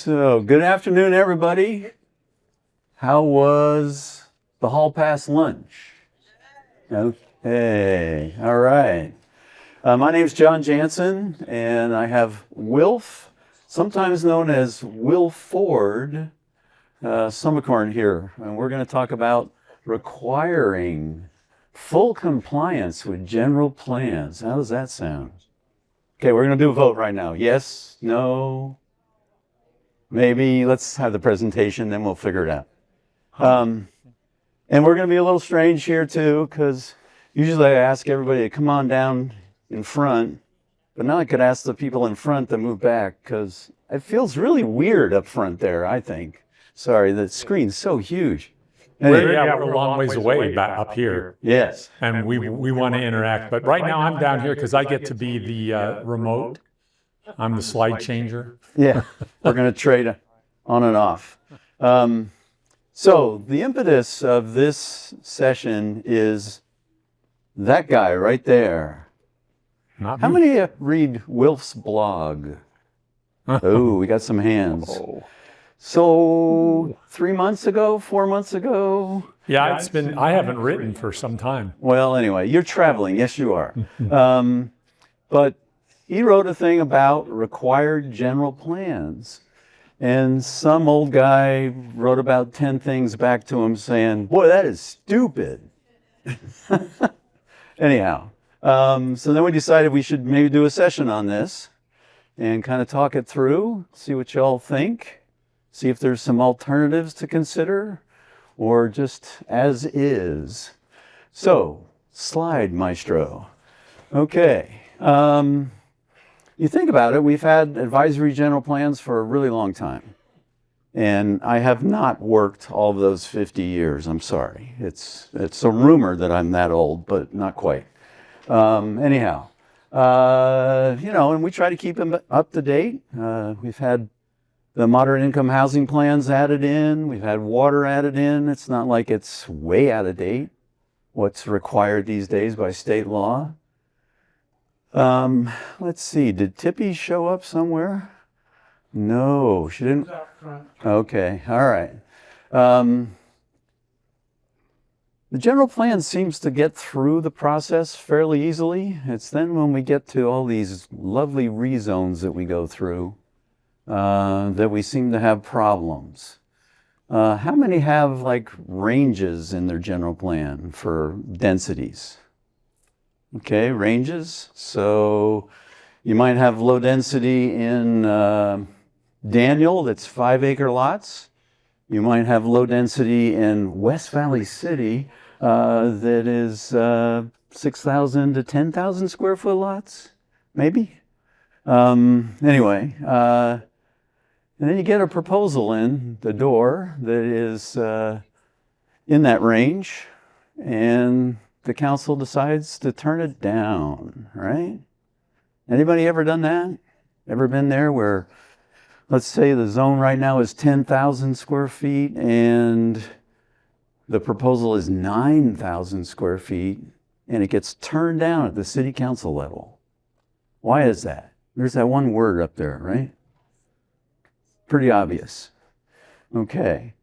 So, good afternoon, everybody. How was the hall pass lunch? Okay, all right. My name's John Janson, and I have Wilf, sometimes known as Wilf Sommerkorn here, and we're going to talk about requiring full compliance with general plans. How does that sound? Okay, we're going to do a vote right now. Yes, no, maybe. Let's have the presentation, then we'll figure it out. And we're going to be a little strange here too, because usually I ask everybody to come on down in front, but now I could ask the people in front to move back, because it feels really weird up front there, I think. Sorry, the screen's so huge. We're a long ways away back up here. Yes. And we want to interact. But right now I'm down here because I get to be the remote. I'm the slide changer. Yeah, we're going to trade on and off. So the impetus of this session is that guy right there. Not How me. many read Wilf's blog? Oh, we got some hands. So 3 months ago, 4 months ago? Yeah, it's been, I haven't written for some time. Well, anyway, you're traveling. Yes, you are. But he wrote a thing about required general plans. And some old guy wrote about 10 things back to him saying, boy, that is stupid. Anyhow, so then we decided we should maybe do a session on this and kind of talk it through, see what y'all think. See if there's some alternatives to consider, or just as is. So, slide maestro. Okay. You think about it, we've had advisory general plans for a really long time. And I have not worked all of those 50 years, I'm sorry. It's a rumor that I'm that old, but not quite. Anyhow, and we try to keep them up to date. We've had the moderate income housing plans added in. We've had water added in. It's not like it's way out of date, what's required these days by state law. Let's see, did Tippy show up somewhere? No, she didn't. Okay, all right. The general plan seems to get through the process fairly easily. It's then when we get to all these lovely rezones that we go through that we seem to have problems. How many have like ranges in their general plan for densities? Okay, ranges. So you might have low density in Daniel, that's 5-acre lots. You might have low density in West Valley City that is 6,000 to 10,000 square foot lots, maybe. Anyway, and then you get a proposal in the door that is in that range, and the council decides to turn it down, right? Anybody ever done that? Ever been there where, let's say the zone right now is 10,000 square feet and the proposal is 9,000 square feet and it gets turned down at the city council level? Why is that? There's that one word up there, right? Pretty obvious. Okay.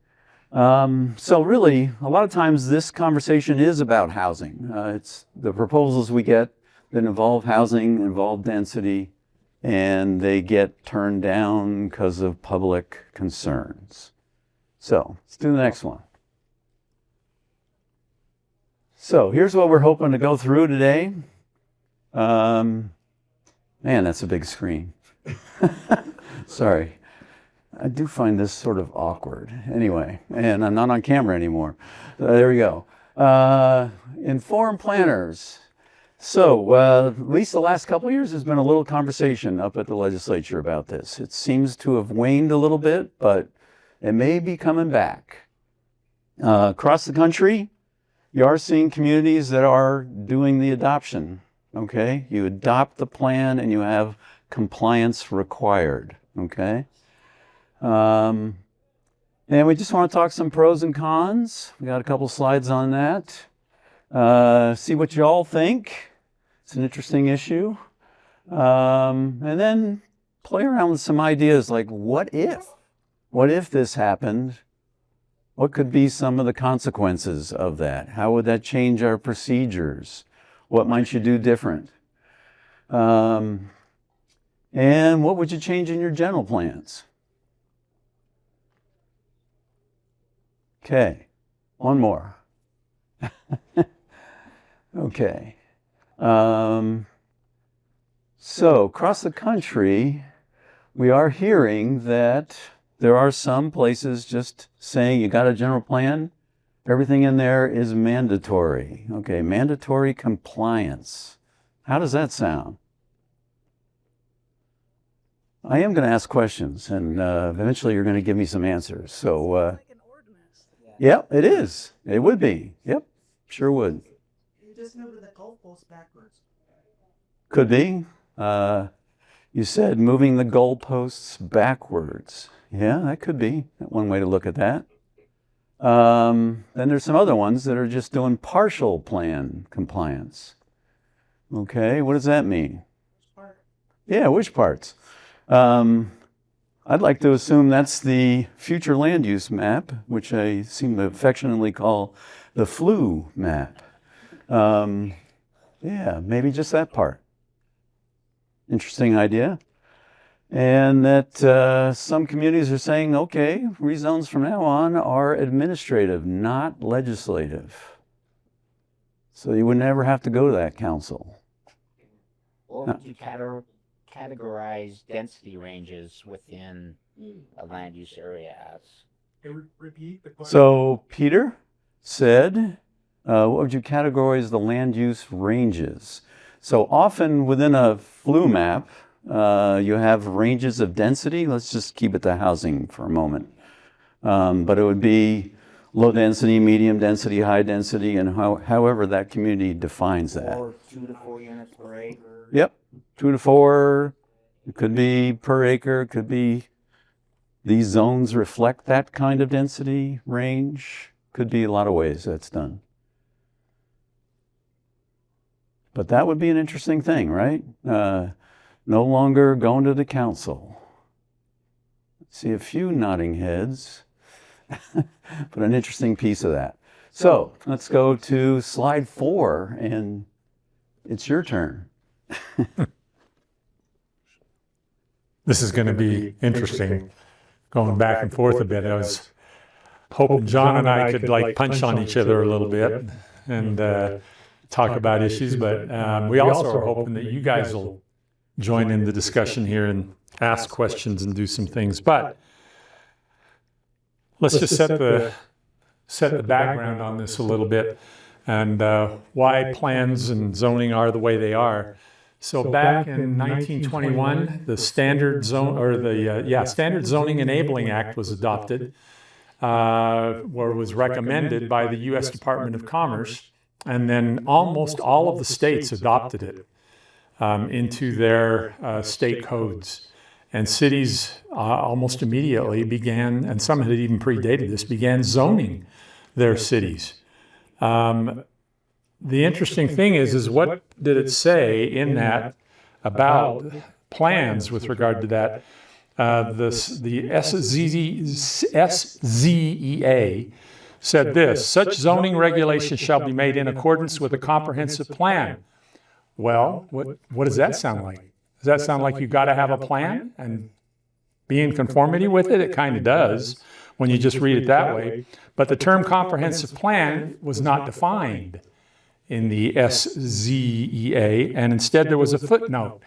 So really, a lot of times this conversation is about housing. It's the proposals we get that involve housing, involve density, and they get turned down because of public concerns. So let's do the next one. So here's what we're hoping to go through today. Man, that's a big screen. Sorry. I do find this sort of awkward. Anyway, and I'm not on camera anymore. There we go. Informed planners. So at least the last couple of years, there's been a little conversation up at the legislature about this. It seems to have waned a little bit, but it may be coming back. Across the country, you are seeing communities that are doing the adoption. Okay, you adopt the plan and you have compliance required. Okay. And we just want to talk some pros and cons. We got a couple slides on that. See what you all think. It's an interesting issue. And then play around with some ideas like, what if? what if this happened? What could be some of the consequences of that? How would that change our procedures? What might you do different? And what would you change in your general plans? Okay, one more. Okay. So across the country, we are hearing that there are some places just saying you got a general plan, everything in there is mandatory. Okay, mandatory compliance. How does that sound? I am going to ask questions, and eventually you're going to give me some answers. So, Like an ordinance. yeah, it is. It would be. Yep, sure would. You just moved the goalpost backwards. Could be. You said moving the goalposts backwards. Yeah, that could be one way to look at that. Then there's some other ones that are just doing partial plan compliance. Okay, what does that mean? Yeah, which parts? I'd like to assume that's the future land use map, which I seem to affectionately call the flu map. Yeah, maybe just that part. Interesting idea. And that some communities are saying, okay, rezones from now on are administrative, not legislative. So you would never have to go to that council. Or would you categorize density ranges within a land use area as? Repeat the question. So Peter said, what would you categorize the land use ranges? So often within a flu map, you have ranges of density. Let's just keep it to housing for a moment. But it would be low density, medium density, high density, and however that community defines that. Or 2 to 4 units per acre? Yep, 2 to 4. It could be per acre. It could be these zones reflect that kind of density range. Could be a lot of ways that's done. But that would be an interesting thing, right? No longer going to the council. See a few nodding heads, but an interesting piece of that. So let's go to slide 4, and it's your turn. This is going to be interesting, going back and forth a bit. I was hoping John and I could like punch on each other a little bit and talk about issues, but we also are hoping that you guys will join in the discussion here and ask questions and do some things. But let's just set the background on this a little bit and why plans and zoning are the way they are. So back in 1921, the Standard Zoning Enabling Act was adopted, or was recommended by the U.S. Department of Commerce, and then almost all of the states adopted it into their state codes. And cities almost immediately began, and some had even predated this, began zoning their cities. The interesting thing is what did it say in that about plans with regard to that? The SZEA said this: such zoning regulations shall be made in accordance with a comprehensive plan. Well, what does that sound like? Does that sound like you've got to have a plan and be in conformity with it? It kind of does when you just read it that way. But the term comprehensive plan was not defined in the SZEA, and instead there was a footnote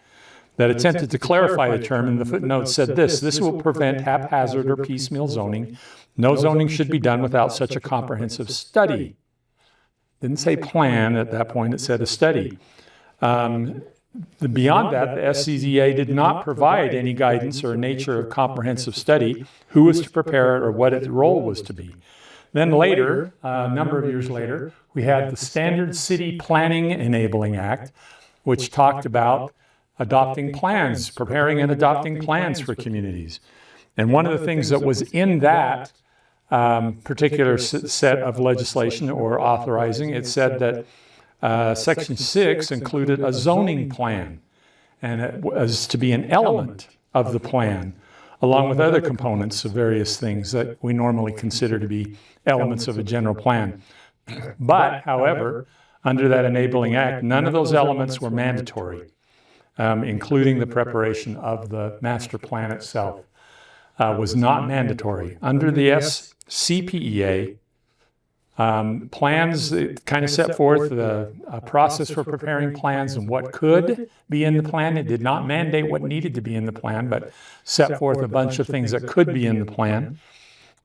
that attempted to clarify the term, and the footnote said this will prevent haphazard or piecemeal zoning. No zoning should be done without such a comprehensive study. Didn't say plan at that point, it said a study. Beyond that, the SCZA did not provide any guidance or nature of comprehensive study, who was to prepare it or what its role was to be. Then later, a number of years later, we had the Standard City Planning Enabling Act, which talked about adopting plans, preparing and adopting plans for communities. And one of the things that was in that particular set of legislation or authorizing, it said that Section 6 included a zoning plan, and it was to be an element of the plan along with other components of various things that we normally consider to be elements of a general plan. But, however, under that enabling act, none of those elements were mandatory, including the preparation of the master plan itself. Was not mandatory. Under the SCPEA, plans kind of set forth the process for preparing plans and what could be in the plan. It did not mandate what needed to be in the plan, but set forth a bunch of things that could be in the plan.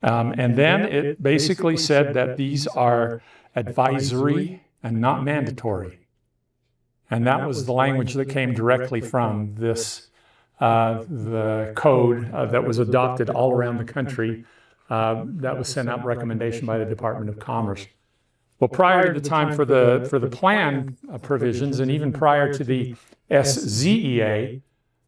And then it basically said that these are advisory and not mandatory. And that was the language that came directly from this the code that was adopted all around the country that was sent out recommendation by the Department of Commerce. Well, prior to the time for the plan provisions, and even prior to the SZEA,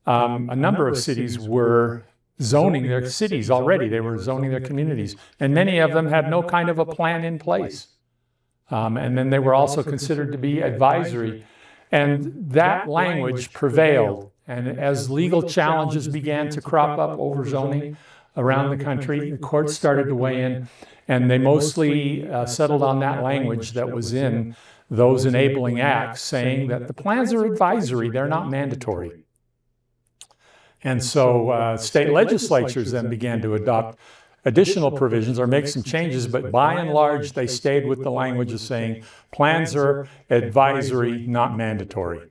a number of cities were zoning their cities already. They were zoning their communities, and many of them had no kind of a plan in place. And then they were also considered to be advisory, and that language prevailed. And as legal challenges began to crop up over zoning around the country, the courts started to weigh in, and they mostly settled on that language that was in those enabling acts, saying that the plans are advisory, they're not mandatory. And so state legislatures then began to adopt additional provisions or make some changes, but by and large, they stayed with the language of saying plans are advisory, not mandatory.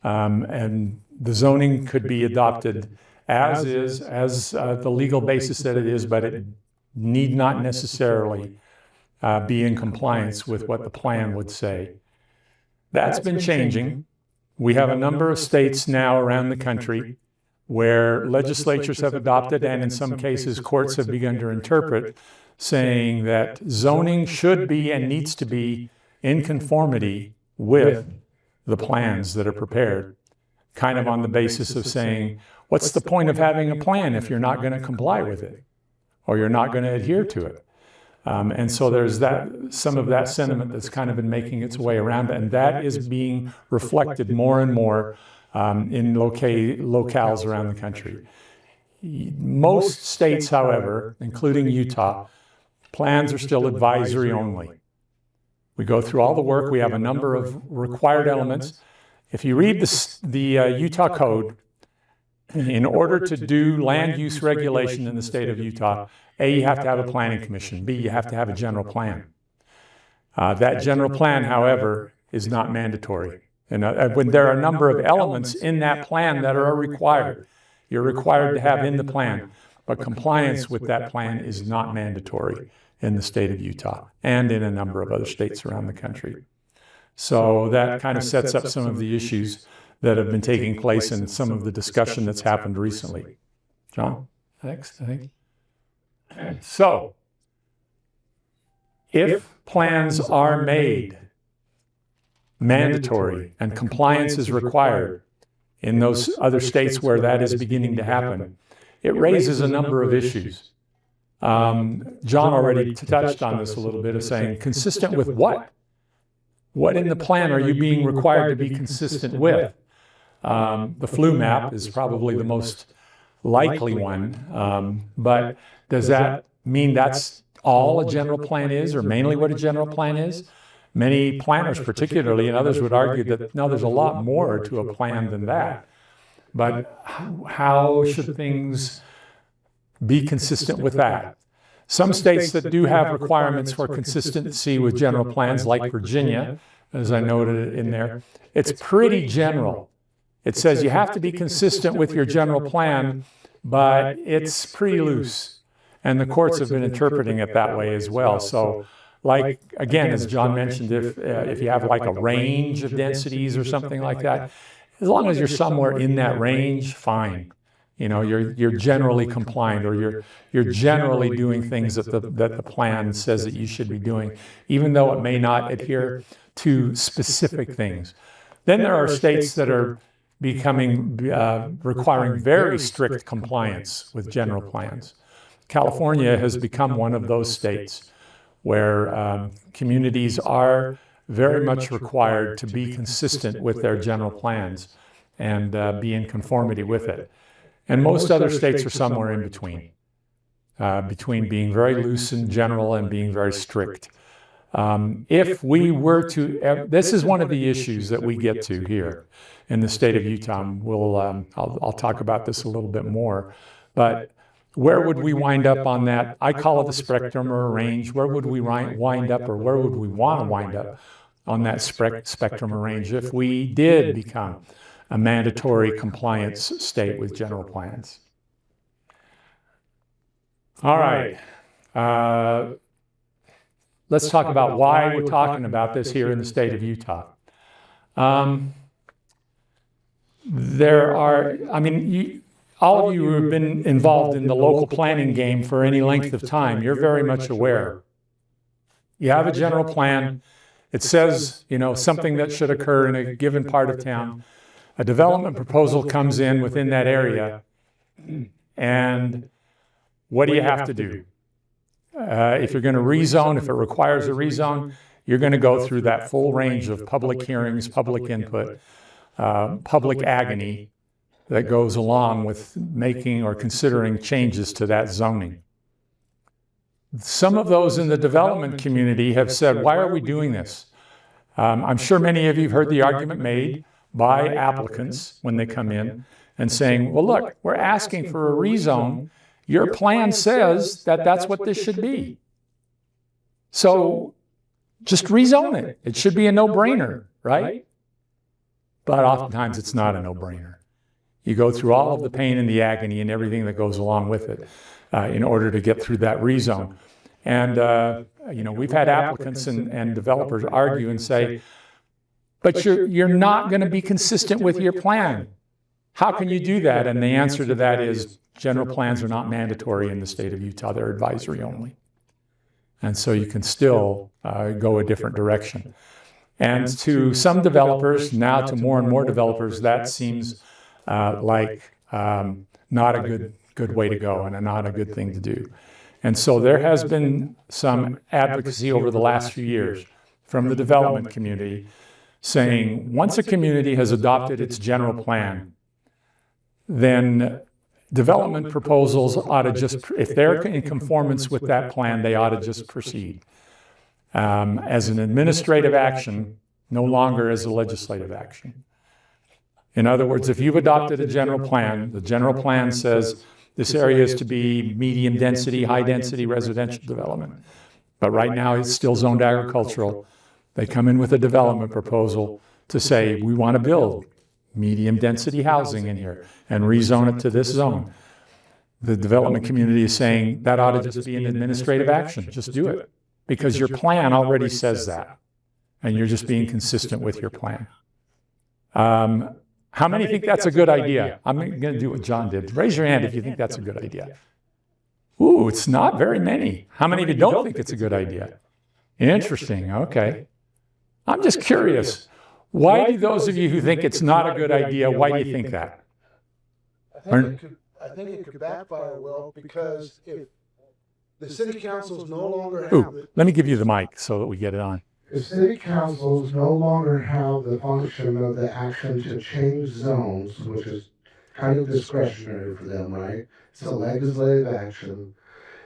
And the zoning could be adopted as is, as the legal basis that it is, but it need not necessarily be in compliance with what the plan would say. That's been changing. We have a number of states now around the country where legislatures have adopted, and in some cases courts have begun to interpret, saying that zoning should be and needs to be in conformity with the plans that are prepared, kind of on the basis of saying, what's the point of having a plan if you're not going to comply with it, or you're not going to adhere to it? And so there's some of that sentiment that's kind of been making its way around, and that is being reflected more and more in locales around the country. Most states, however, including Utah, plans are still advisory only. We go through all the work. We have a number of required elements. If you read the Utah Code, in order to do land use regulation in the state of Utah, A, you have to have a planning commission. B, you have to have a general plan. That general plan, however, is not mandatory. And when there are a number of elements in that plan that are required, you're required to have in the plan, but compliance with that plan is not mandatory in the state of Utah and in a number of other states around the country. So that kind of sets up some of the issues that have been taking place in some of the discussion that's happened recently. John? Next, I think. So, if plans are made mandatory and compliance is required in those other states where that is beginning to happen, it raises a number of issues. John already touched on this a little bit of saying, consistent with what? What in the plan are you being required to be consistent with? The flu map is probably the most likely one, but does that mean that's all a general plan is, or mainly what a general plan is? Many planners particularly, and others would argue that, no, there's a lot more to a plan than that. But how should things be consistent with that? Some states that do have requirements for consistency with general plans, like Virginia, as I noted in there, it's pretty general. It says you have to be consistent with your general plan, but it's pretty loose. And the courts have been interpreting it that way as well. So, like, again, as John mentioned, if you have like a range of densities or something like that, as long as you're somewhere in that range, fine. You know, you're generally compliant, or you're generally doing things that the plan says that you should be doing, even though it may not adhere to specific things. Then there are states that are becoming requiring very strict compliance with general plans. California has become one of those states where communities are very much required to be consistent with their general plans and be in conformity with it. And most other states are somewhere in between, between being very loose and general and being very strict. If we were to, this is one of the issues that we get to here in the state of Utah. I'll talk about this a little bit more, but where would we wind up on that? I call it the spectrum or a range. Where would we wind up, or where would we want to wind up on that spectrum or range if we did become a mandatory compliance state with general plans? All right. Let's talk about why we're talking about this here in the state of Utah. All of you who have been involved in the local planning game for any length of time, you're very much aware. You have a general plan. It says, something that should occur in a given part of town. A development proposal comes in within that area, and what do you have to do? If you're going to rezone, if it requires a rezone, you're going to go through that full range of public hearings, public input, public agony that goes along with making or considering changes to that zoning. Some of those in the development community have said, why are we doing this? I'm sure many of you have heard the argument made by applicants when they come in and saying, well, look, we're asking for a rezone. Your plan says that that's what this should be. So just rezone it. It should be a no-brainer, right? But oftentimes it's not a no-brainer. You go through all of the pain and the agony and everything that goes along with it in order to get through that rezone. And, we've had applicants and developers argue and say, but you're not going to be consistent with your plan. How can you do that? And the answer to that is general plans are not mandatory in the state of Utah. They're advisory only. And so you can still go a different direction. And to some developers, now to more and more developers, that seems like not a good way to go and not a good thing to do. And so there has been some advocacy over the last few years from the development community saying once a community has adopted its general plan, then development proposals ought to just, if they're in conformance with that plan, they ought to just proceed as an administrative action, no longer as a legislative action. In other words, if you've adopted a general plan, the general plan says this area is to be medium density, high density residential development. But right now it's still zoned agricultural. They come in with a development proposal to say, we want to build medium density housing in here and rezone it to this zone. The development community is saying that ought to just be an administrative action. Just do it. Because your plan already says that. And you're just being consistent with your plan. How many think that's a good idea? I'm going to do what John did. Raise your hand if you think that's a good idea. Ooh, it's not very many. How many of you don't think it's a good idea? Interesting, okay. I'm just curious. Why do those of you who think it's not a good idea, why do you think that? I think it could backfire, Will, because if the city councils no longer have it. Let me give you the mic so that we get it on. If city councils no longer have the function of the action to change zones, which is kind of discretionary for them, right? It's a legislative action.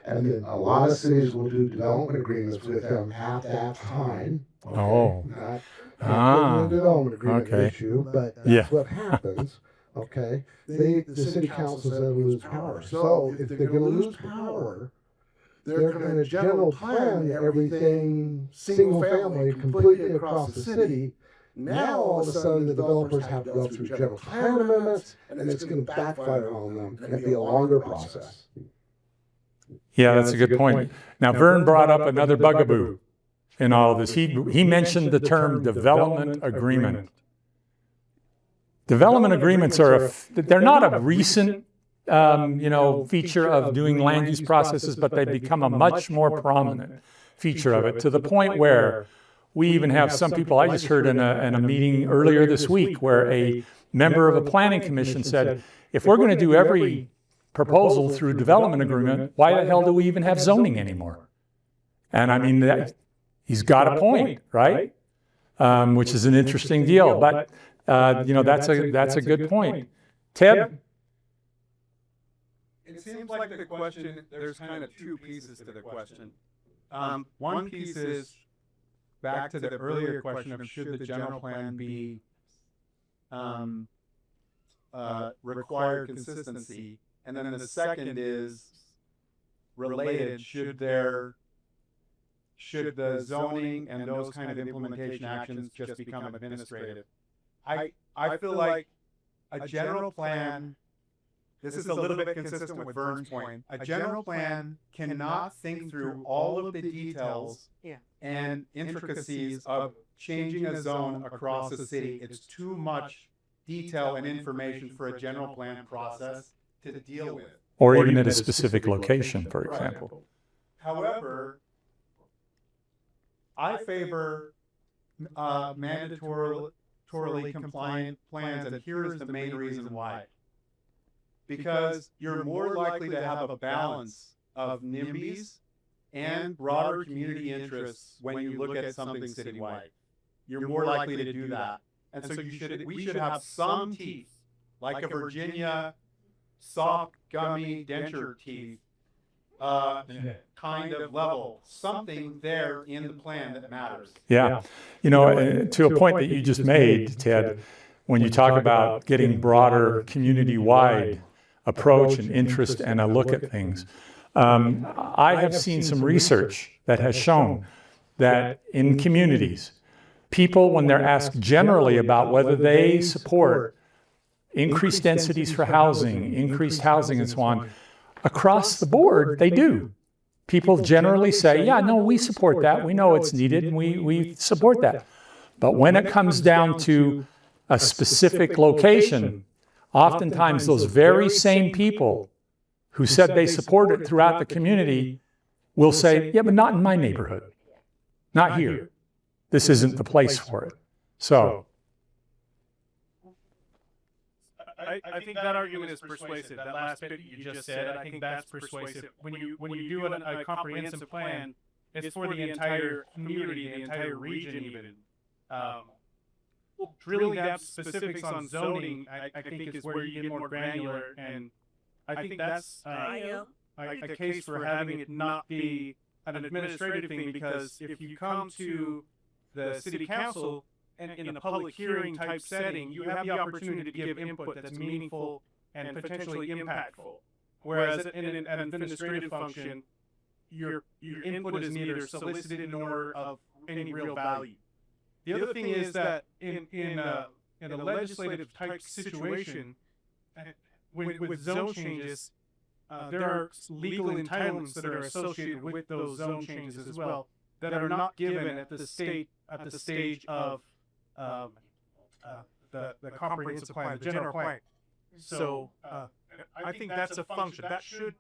And then a lot of cities will do development agreements with them at that time. Okay? Oh. Not a development agreement okay. issue, but that's what happens. Okay? The city council's going to lose power. So if they're going to lose power, they're going to general plan everything single family completely across the city. Now all of a sudden the developers have to go through general plan amendments, and it's going to backfire on them and be a longer process. Yeah, that's a good point. Now, Vern brought up another bugaboo in all of this. He mentioned the term development agreement. Development agreements they're not a recent feature of doing land use processes, but they've become a much more prominent feature of it, to the point where we even have some people, I just heard in a meeting earlier this week, where a member of a planning commission said, if we're going to do every proposal through development agreement, why the hell do we even have zoning anymore? And I mean, he's got a point, right? Which is an interesting deal, but that's a good point. Ted? It seems like the question, there's kind of two pieces to the question. One piece is back to the earlier question of should the general plan be require consistency, and then the second is related, should the zoning and those kind of implementation actions just become administrative? I feel like a general plan, this is a little bit consistent with Vern's point, a general plan cannot think through all of the details and intricacies of changing a zone across a city. It's too much detail and information for a general plan process to deal with. Or even at a specific location, for example. However, I favor mandatorily compliant plans, and here is the main reason why. Because you're more likely to have a balance of NIMBYs and broader community interests when you look at something citywide. You're more likely to do that. And so we should have some teeth, like a Virginia soft gummy denture teeth kind of level, something there in the plan that matters. Yeah. You know, to a point that you just made, Ted, when you talk about getting broader community-wide approach and interest and a look at things, I have seen some research that has shown that in communities, people, when they're asked generally about whether they support increased densities for housing, increased housing and so on, across the board, they do. People generally say, yeah, no, we support that. We know it's needed and we support that. But when it comes down to a specific location, oftentimes those very same people who said they support it throughout the community will say, yeah, but not in my neighborhood. Not here. This isn't the place for it. So I think that argument is persuasive. That last bit you just said, I think that's persuasive. When you do a comprehensive plan, it's for the entire community, the entire region even. Drilling down specifics on zoning, I think is where you get more granular, and I think that's a case for having it not be an administrative thing, because if you come to the city council and in a public hearing type setting, you have the opportunity to give input that's meaningful and potentially impactful. Whereas in an administrative function, your input is neither solicited nor of any real value. The other thing is that in a legislative type situation, with zone changes, there are legal entitlements that are associated with those zone changes as well that are not given at the stage of the comprehensive plan, the general plan. So I think that's a function that should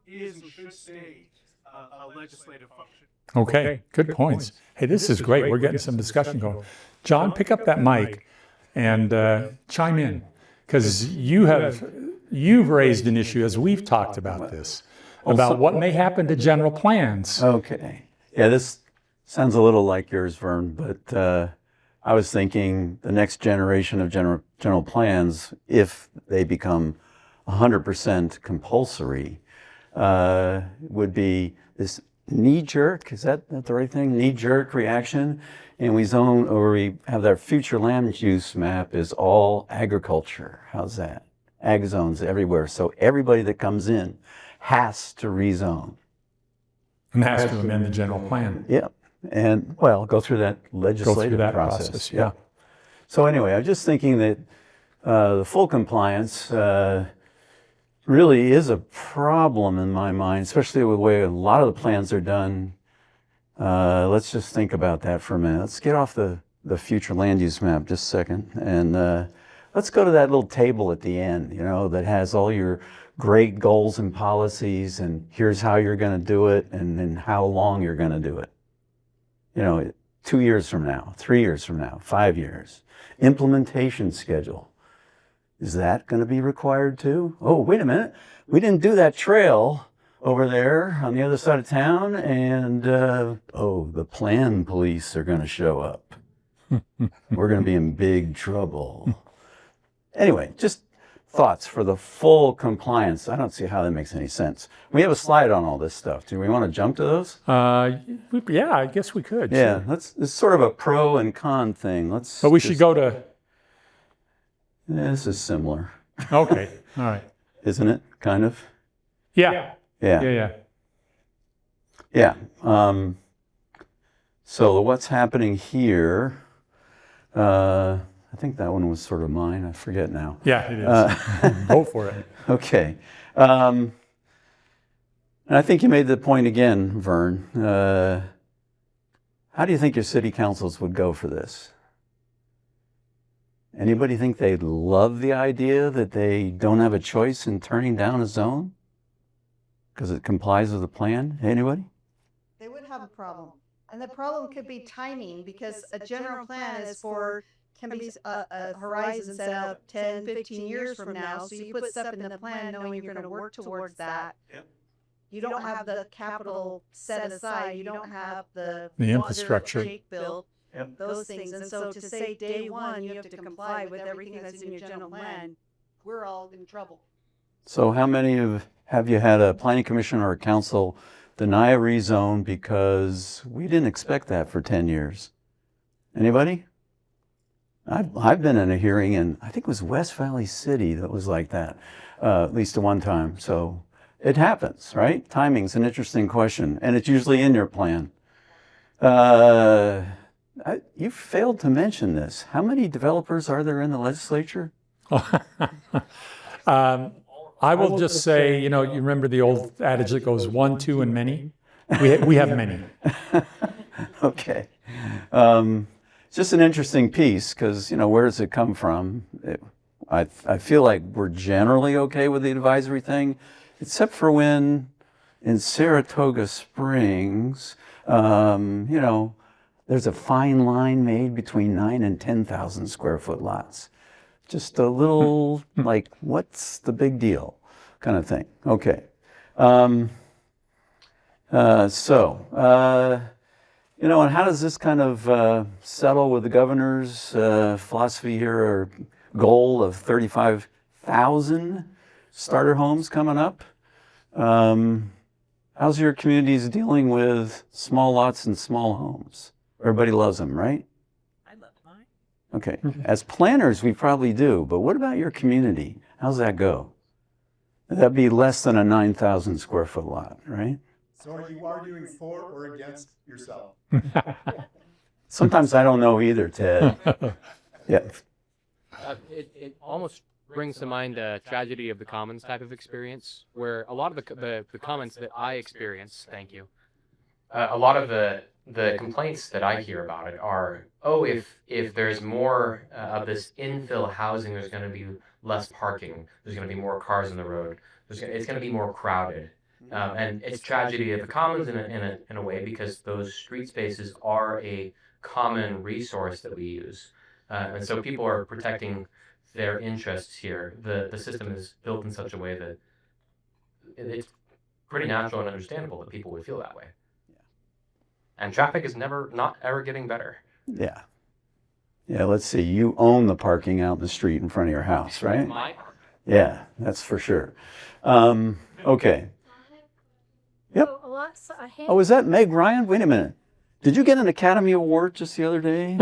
stay a legislative function. okay, good points. Hey, this is great. We're getting some discussion going. John, pick up that mic and chime in, because you've raised an issue as we've talked about this, about what may happen to general plans. Okay. Yeah, this sounds a little like yours, Vern, but I was thinking the next generation of general plans, if they become 100% compulsory, would be this knee-jerk, is that the right thing? Knee-jerk reaction. And we zone, or we have that future land use map is all agriculture. How's that? Ag zones everywhere. So everybody that comes in has to rezone. And has to amend the general plan. Yep. And, well, go through that legislative process. Yeah. So anyway, I'm just thinking that the full compliance really is a problem in my mind, especially with the way a lot of the plans are done. Let's just think about that for a minute. Let's get off the future land use map just a second. And let's go to that little table at the end, that has all your great goals and policies, and here's how you're going to do it, and then how long you're going to do it. 2 years from now, 3 years from now, 5 years. Implementation schedule. Is that going to be required too? Oh, wait a minute. We didn't do that trail over there on the other side of town, and the plan police are going to show up. We're going to be in big trouble. Anyway, just thoughts for the full compliance? I don't see how that makes any sense. We have a slide on all this stuff. Do we want to jump to those? Yeah, I guess we could. Yeah, Sure. it's sort of a pro and con thing. But we should go to. Yeah, this is similar, Okay. All right. isn't it? Kind of. Yeah. Yeah. Yeah. Yeah. So what's happening here? I think that one was sort of mine. I forget now. Yeah, it is. Go for it. Okay. And I think you made the point again, Vern. How do you think your city councils would go for this? Anybody think they'd love the idea that they don't have a choice in turning down a zone because it complies with the plan? Anybody? They would have a problem. And the problem could be timing, because a general plan is for, can be a horizon set up 10, 15 years from now. So you put stuff in the plan knowing you're going to work towards that. Yep. You don't have the capital set aside. You don't have the infrastructure. water take built, Yep. those things. And so to say day one, you have to comply with everything that's in your general plan, we're all in trouble. So how many have you had a planning commission or a council deny a rezone because we didn't expect that for 10 years? Anybody? I've been in a hearing, and I think it was West Valley City that was like that, at least at one time. So it happens, right? Timing's an interesting question, and it's usually in your plan. You failed to mention this. How many developers are there in the legislature? I will just say, you remember the old adage that goes one, two, and many? We have many. Okay. It's just an interesting piece because, where does it come from? I feel like we're generally okay with the advisory thing, except for when in Saratoga Springs, there's a fine line made between 9 and 10,000 square foot lots. Just a little like, what's the big deal kind of thing. Okay. And how does this kind of settle with the governor's philosophy here or goal of 35,000 starter homes coming up? How's your communities dealing with small lots and small homes? Everybody loves them, right? I love mine. Okay. As planners, we probably do, but what about your community? How's that go? That'd be less than a 9,000 square foot lot, right? So are you arguing for or against yourself? Sometimes I don't know either, Ted. Yeah. It almost brings to mind a tragedy of the commons type of experience, where a lot of the comments that I experience, thank you, a lot of the complaints that I hear about it are, oh, if there's more of this infill housing, there's going to be less parking, there's going to be more cars on the road, it's going to be more crowded. And it's tragedy of the commons in a way, because those street spaces are a common resource that we use. And so people are protecting their interests here. The system is built in such a way that it's pretty natural and understandable that people would feel that way. And traffic is not ever getting better. Yeah. Yeah, let's see. You own the parking out in the street in front of your house, right? It's my park. Yeah, that's for sure. Okay. Yep. Oh, is that Meg Ryan? Wait a minute. Did you get an Academy Award just the other day?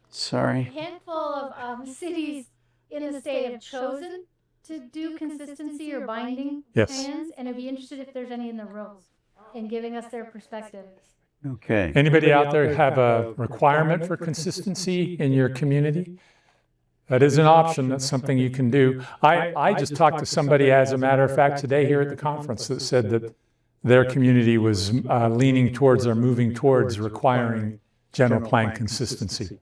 Sorry. A handful of cities in the state have chosen to do consistency or binding plans, and I'd be interested if there's any in the room in giving us their perspective. Okay. Anybody out there have a requirement for consistency in your community? That is an option. That's something you can do. I just talked to somebody, as a matter of fact, today here at the conference that said that their community was leaning towards or moving towards requiring general plan consistency. I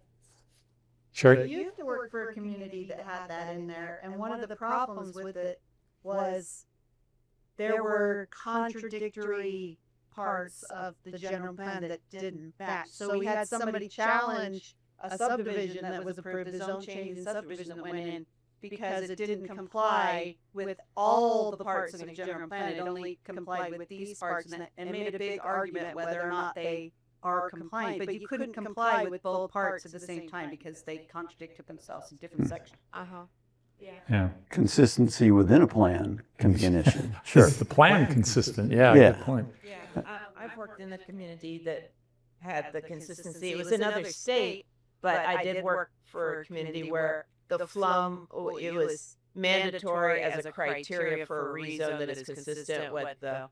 Sherry? used to work for a community that had that in there, and one of the problems with it was there were contradictory parts of the general plan that didn't match. So we had somebody challenge a subdivision that was approved, a zone change subdivision that went in, because it didn't comply with all the parts of the general plan. It only complied with these parts, and made a big argument whether or not they are compliant. But you couldn't comply with both parts at the same time because they contradicted themselves in different sections. Yeah. Consistency within a plan can be an issue. Sure. Is the plan consistent? Yeah, Yeah. good point. Yeah, I've worked in a community that had the consistency. It was another state, but I did work for a community where the flum, it was mandatory as a criteria for a rezone that is consistent with the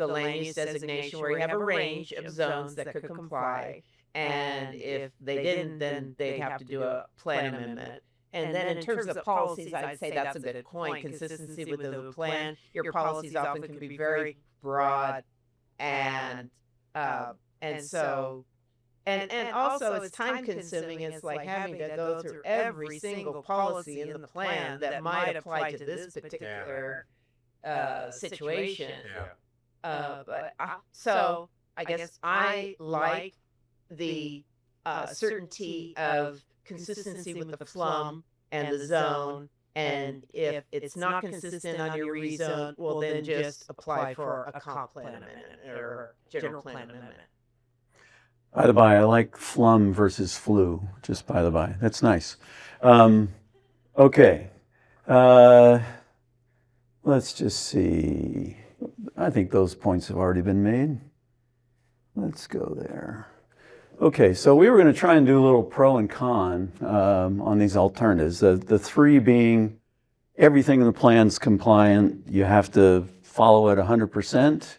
land use designation, where you have a range of zones that could comply. And if they didn't, then they'd have to do a plan amendment. And then in terms of policies, I'd say that's a good point. Consistency with the plan. Your policies often can be very broad, and so also it's time consuming. It's like having to go through every single policy in the plan that might apply to this particular situation. So I guess I like the certainty of consistency with the flum and the zone, and if it's not consistent on your rezone, well then just apply for a comp plan amendment or general plan amendment. By the by, I like flum versus flu, just by the by. That's nice. Okay. Let's just see. I think those points have already been made. Let's go there. Okay, so we were going to try and do a little pro and con on these alternatives. The three being everything in the plan's compliant. You have to follow it 100%.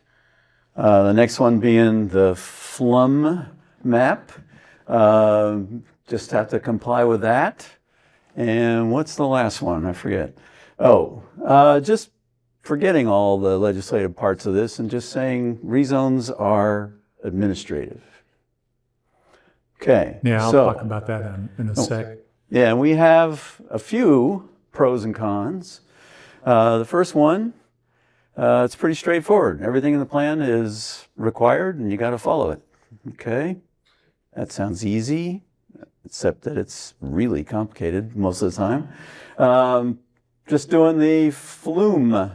The next one being the flum map. Just have to comply with that. And what's the last one? I forget. Just forgetting all the legislative parts of this and just saying rezones are administrative. Okay. Yeah, I'll so, talk about that in a sec. Yeah, and we have a few pros and cons. The first one, it's pretty straightforward. Everything in the plan is required and you got to follow it. Okay. That sounds easy, except that it's really complicated most of the time. Just doing the flume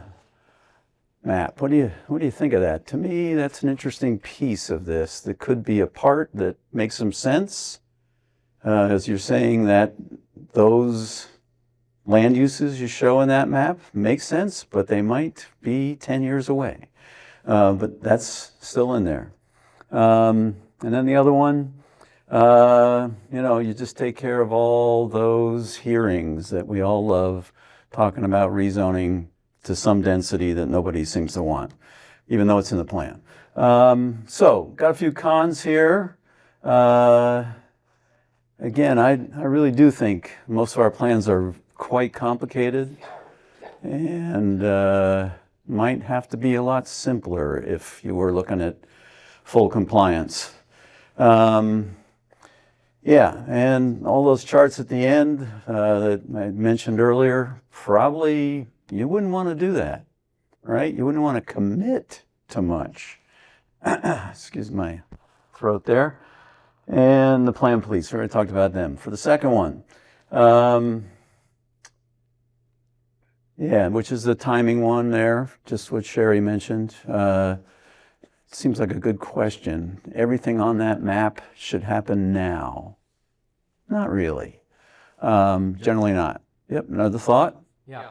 map. What do you think of that? To me, that's an interesting piece of this that could be a part that makes some sense. As you're saying that those land uses you show in that map make sense, but they might be 10 years away. But that's still in there. And then the other one, you just take care of all those hearings that we all love, talking about rezoning to some density that nobody seems to want, even though it's in the plan. So, got a few cons here. Again, I really do think most of our plans are quite complicated and might have to be a lot simpler if you were looking at full compliance. Yeah, and all those charts at the end that I mentioned earlier, probably you wouldn't want to do that, right? You wouldn't want to commit to much. Excuse my throat there. And the plan police, we already talked about them. For the second one, yeah, which is the timing one there, just what Sherry mentioned. Seems like a good question. Everything on that map should happen now. Not really. Generally not. Yep, another thought? Yeah.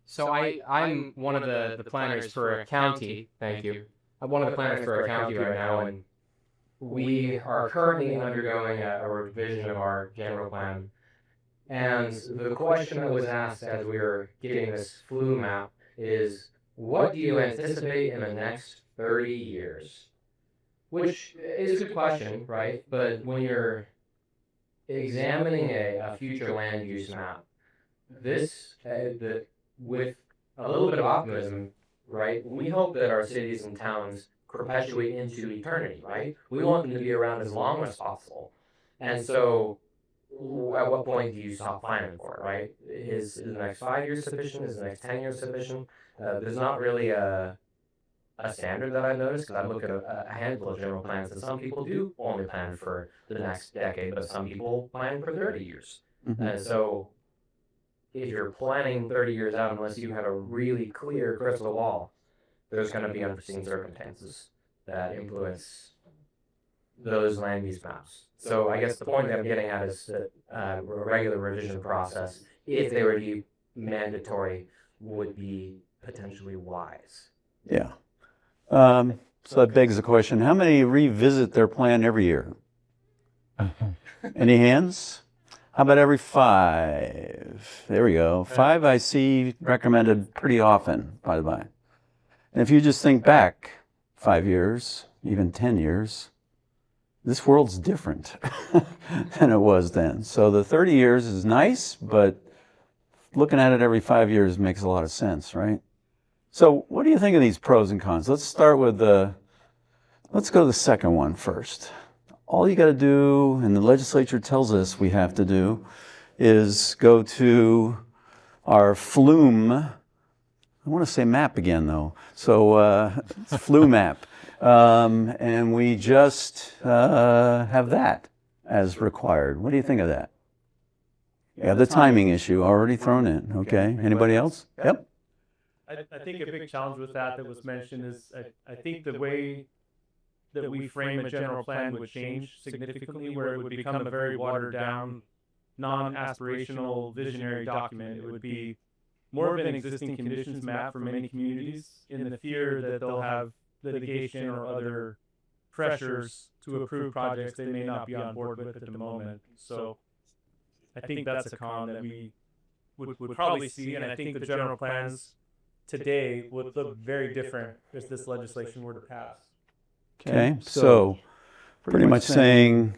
So I'm one of the planners for a county. Thank you. I'm one of the planners for a county right now, and we are currently undergoing a revision of our general plan. And the question that was asked as we were getting this flu map is, what do you anticipate in the next 30 years? Which is a good question, right? But when you're examining a future land use map, this, with a little bit of optimism, right? We hope that our cities and towns perpetuate into eternity, right? We want them to be around as long as possible. And so, at what point do you stop planning for it, right? Is the next 5 years sufficient? Is the next 10 years sufficient? There's not really a standard that I've noticed, because I look at a handful of general plans, and some people do only plan for the next decade, but some people plan for 30 years. Mm-hmm. And so, if you're planning 30 years out, unless you have a really clear crystal ball, there's going to be unforeseen circumstances that influence those land use maps. So I guess the point that I'm getting at is that a regular revision process if they were to be mandatory, would be potentially wise. Yeah. So that begs the question, how many revisit their plan every year? Any hands? How about every 5? There we go. 5 I see recommended pretty often, by the by. And if you just think back 5 years, even 10 years, this world's different than it was then. So the 30 years is nice, but looking at it every 5 years makes a lot of sense, right? So what do you think of these pros and cons? Let's start with let's go to the second one first. All you got to do, and the legislature tells us we have to do, is go to our flume. I want to say map again, though. So it's flu map. And we just have that as required. What do you think of that? Yeah, the timing issue already thrown in. Okay. Anybody else? Yep. I think a big challenge with that was mentioned is I think the way that we frame a general plan would change significantly, where it would become a very watered down, non-aspirational, visionary document. It would be more of an existing conditions map for many communities, in the fear that they'll have litigation or other pressures to approve projects they may not be on board with at the moment. So I think that's a con that we would probably see, and I think the general plans today would look very different if this legislation were to pass. Okay, so pretty much saying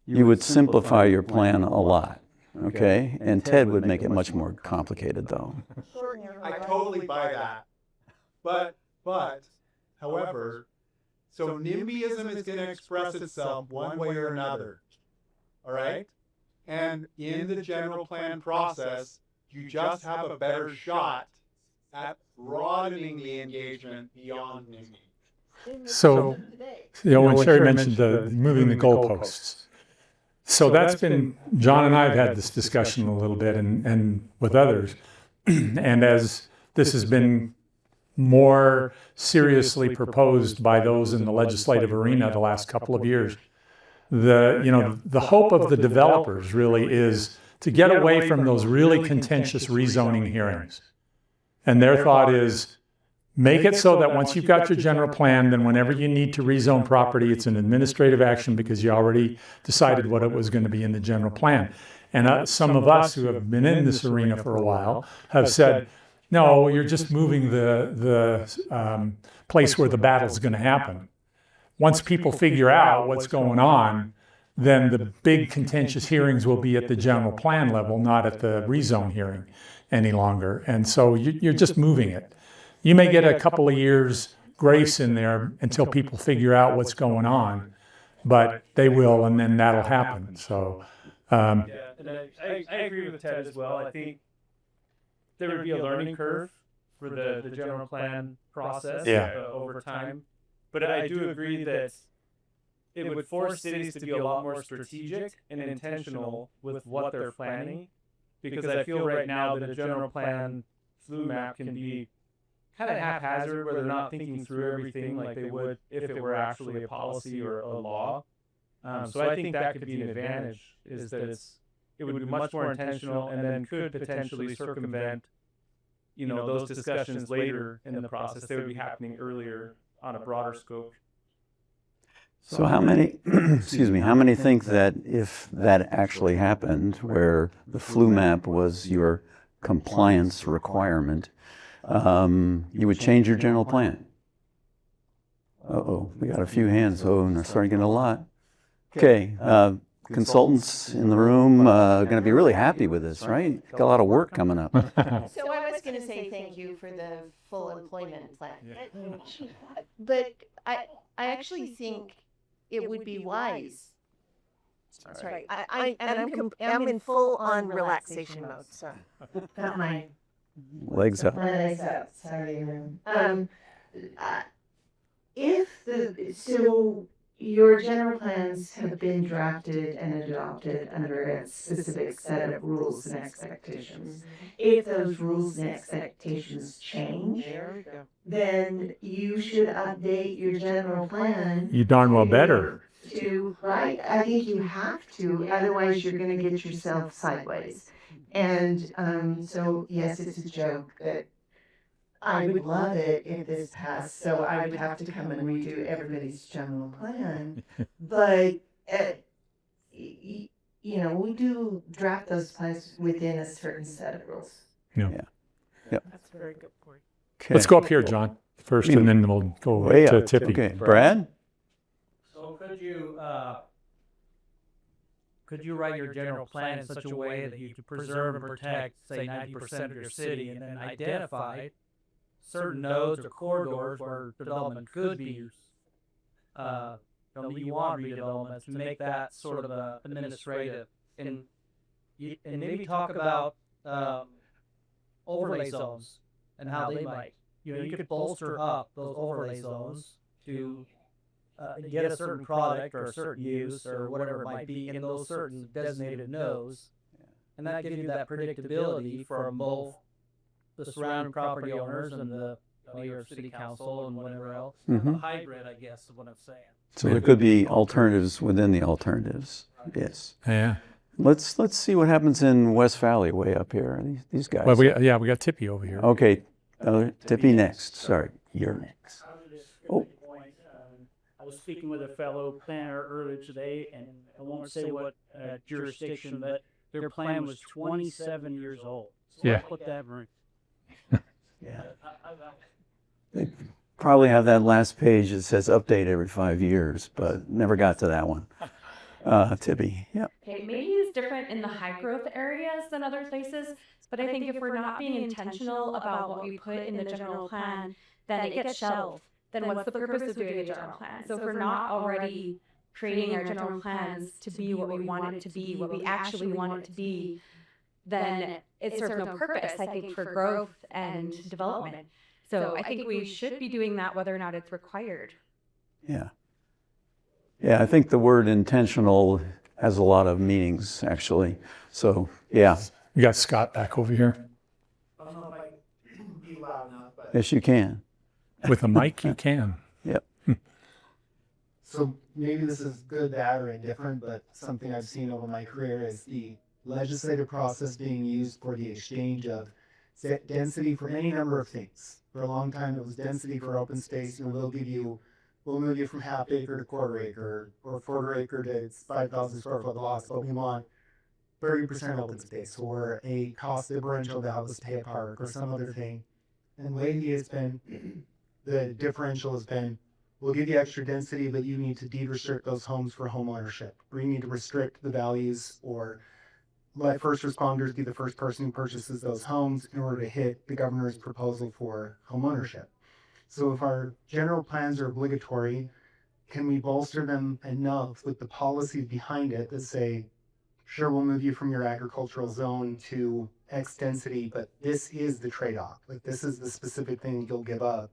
you would simplify your plan a lot, okay? And Ted would make it much more complicated, though. I totally buy that. But, however, so NIMBYism is going to express itself one way or another, all right? And in the general plan process, you just have a better shot at broadening the engagement beyond NIMBY. So, when Sherry mentioned the moving the goalposts. So that's been, John and I have had this discussion a little bit and with others. And as this has been more seriously proposed by those in the legislative arena the last couple of years, the hope of the developers really is to get away from those really contentious rezoning hearings. And their thought is, make it so that once you've got your general plan, then whenever you need to rezone property, it's an administrative action because you already decided what it was going to be in the general plan. And some of us who have been in this arena for a while have said, no, you're just moving the place where the battle's going to happen. Once people figure out what's going on, then the big contentious hearings will be at the general plan level, not at the rezone hearing any longer. And so you're just moving it. You may get a couple of years grace in there until people figure out what's going on, but they will, and then that'll happen. So, and I agree with Ted as well. I think there would be a learning curve for the general plan process over time. But I do agree that it would force cities to be a lot more strategic and intentional with what they're planning, because I feel right now that a general plan flu map can be kind of haphazard, where they're not thinking through everything like they would if it were actually a policy or a law. So I think that could be an advantage, is that it would be much more intentional, and then could potentially circumvent, those discussions later in the process. They would be happening earlier on a broader scope. So how many, how many think that if that actually happened, where the flu map was your compliance requirement, you would change your general plan? Uh-oh, we got a few hands. Oh, and they're starting to get a lot. Okay, consultants in the room going to be really happy with this, right? Got a lot of work coming up. So I was going to say thank you for the full employment plan. Yeah. But I actually think it would be wise. Sorry, I'm in full on relaxation mode. So got my Legs up. legs up. Sorry, everyone. So your general plans have been drafted and adopted under a specific set of rules and expectations. If those rules and expectations change, then you should update your general plan. You darn well better. Right? I think you have to, otherwise you're going to get yourself sideways. And so, yes, it's a joke that I would love it if this passed, so I would have to come and redo everybody's general plan. But, you know, we do draft those plans within a certain set of rules. Yeah. Yep. That's a very good point. Okay. Let's go up here, John, first, and then we'll go Way to up. Tippy. Okay, Brad? So could you write your general plan in such a way that you could preserve and protect, say, 90% of your city, and then identify certain nodes or corridors where development could be used? You want redevelopment to make that sort of administrative, and maybe talk about overlay zones and how they might. You could bolster up those overlay zones to get a certain product or a certain use or whatever it might be in those certain designated nodes, and that gives you that predictability for both the surrounding property owners and the mayor, city council, and whatever else. Mhm. A hybrid, I guess, is what I'm saying. So there could be alternatives within the alternatives. Yes. Yeah. Let's see what happens in West Valley way up here. These guys. Well, we got Tippy over here. Okay, Tippy next. Sorry, you're next. Oh. I was speaking with a fellow planner earlier today, and I won't say what jurisdiction, but their plan was 27 years old. So Yeah. I put that in. Yeah. They probably have that last page that says update every 5 years, but never got to that one. Tippy, yeah. Okay, maybe it's different in the high growth areas than other places, but I think if we're not being intentional about what we put in the general plan, then it gets shelved. Then what's the purpose of doing a general plan? So if we're not already creating our general plans to be what we want it to be, what we actually want it to be, then it serves no purpose, I think, for growth and development. So I think we should be doing that whether or not it's required. Yeah. Yeah, I think the word intentional has a lot of meanings, actually. So, yeah. We got Scott back over here. I don't know if I can be loud enough, but Yes, you can. With a mic, you can. Yep. So maybe this is good, bad, or indifferent, but something I've seen over my career is the legislative process being used for the exchange of density for any number of things. For a long time, it was density for open space. We'll move you from half acre to quarter acre, or quarter acre to 5,000 square foot lots, but we want 30% open space, or a cost differential to help us pay a park, or some other thing. And lately it's been, the differential has been, we'll give you extra density, but you need to deed restrict those homes for home ownership. Or you need to restrict the values, or let first responders be the first person who purchases those homes in order to hit the governor's proposal for home ownership. So if our general plans are obligatory, can we bolster them enough with the policies behind it that say, sure, we'll move you from your agricultural zone to X density, but this is the trade-off. Like, this is the specific thing you'll give up.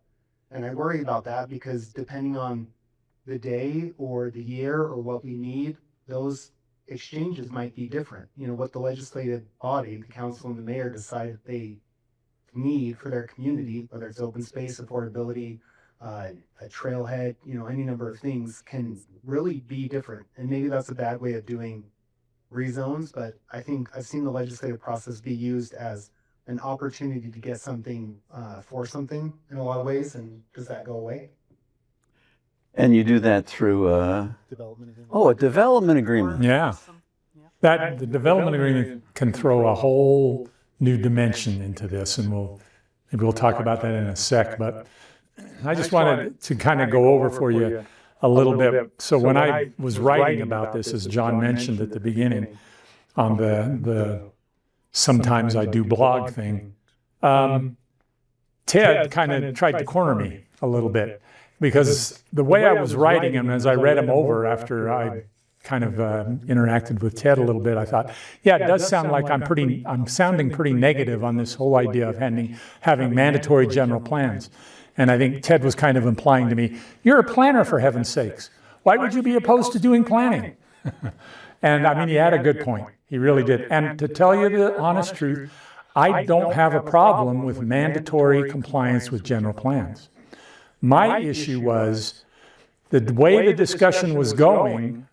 And I worry about that because depending on the day or the year or what we need, those exchanges might be different. You know, what the legislative body, the council and the mayor decide that they need for their community, whether it's open space, affordability, a trailhead, you know, any number of things can really be different. And maybe that's a bad way of doing rezones, but I think I've seen the legislative process be used as an opportunity to get something for something in a lot of ways. And does that go away? And you do that through Development agreement. Oh, a development agreement. Yeah. The development agreement can throw a whole new dimension into this, and maybe we'll talk about that in a sec, but I just wanted to kind of go over for you a little bit. So when I was writing about this, as John mentioned at the beginning, on the sometimes I do blog thing, Ted kind of tried to corner me a little bit, because the way I was writing them, as I read them over after I kind of interacted with Ted a little bit, I thought, yeah, it does sound like I'm sounding pretty negative on this whole idea of having mandatory general plans. And I think Ted was kind of implying to me, you're a planner, for heaven's sakes. Why would you be opposed to doing planning? And I mean, he had a good point. He really did. And to tell you the honest truth, I don't have a problem with mandatory compliance with general plans. My issue was the way the discussion was going,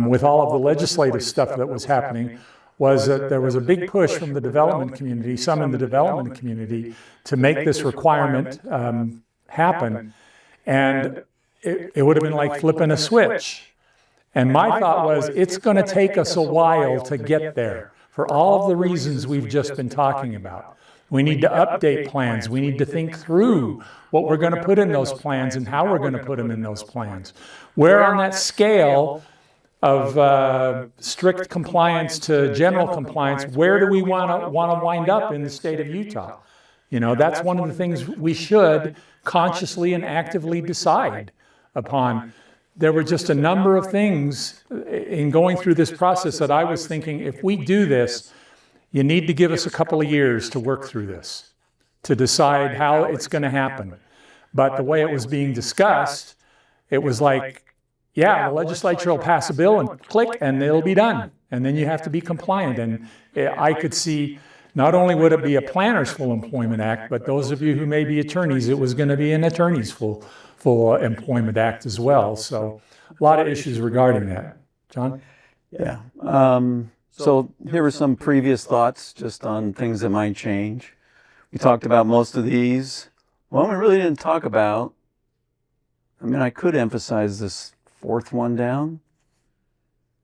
with all of the legislative stuff that was happening, was that there was a big push from the development community, some in the development community, to make this requirement happen. And it would have been like flipping a switch. And my thought was, it's going to take us a while to get there for all of the reasons we've just been talking about. We need to update plans. We need to think through what we're going to put in those plans and how we're going to put them in those plans. Where on that scale of strict compliance to general compliance, where do we want to wind up in the state of Utah? You know, that's one of the things we should consciously and actively decide upon. There were just a number of things in going through this process that I was thinking, if we do this, you need to give us a couple of years to work through this, to decide how it's going to happen. But the way it was being discussed, it was like, yeah, the legislature will pass a bill and click, and it'll be done. And then you have to be compliant. And I could see, not only would it be a planner's full employment act, but those of you who may be attorneys, it was going to be an attorney's full employment act as well. So a lot of issues regarding that. John? Yeah. So here were some previous thoughts just on things that might change. We talked about most of these. One we really didn't talk about, I mean, I could emphasize this fourth one down.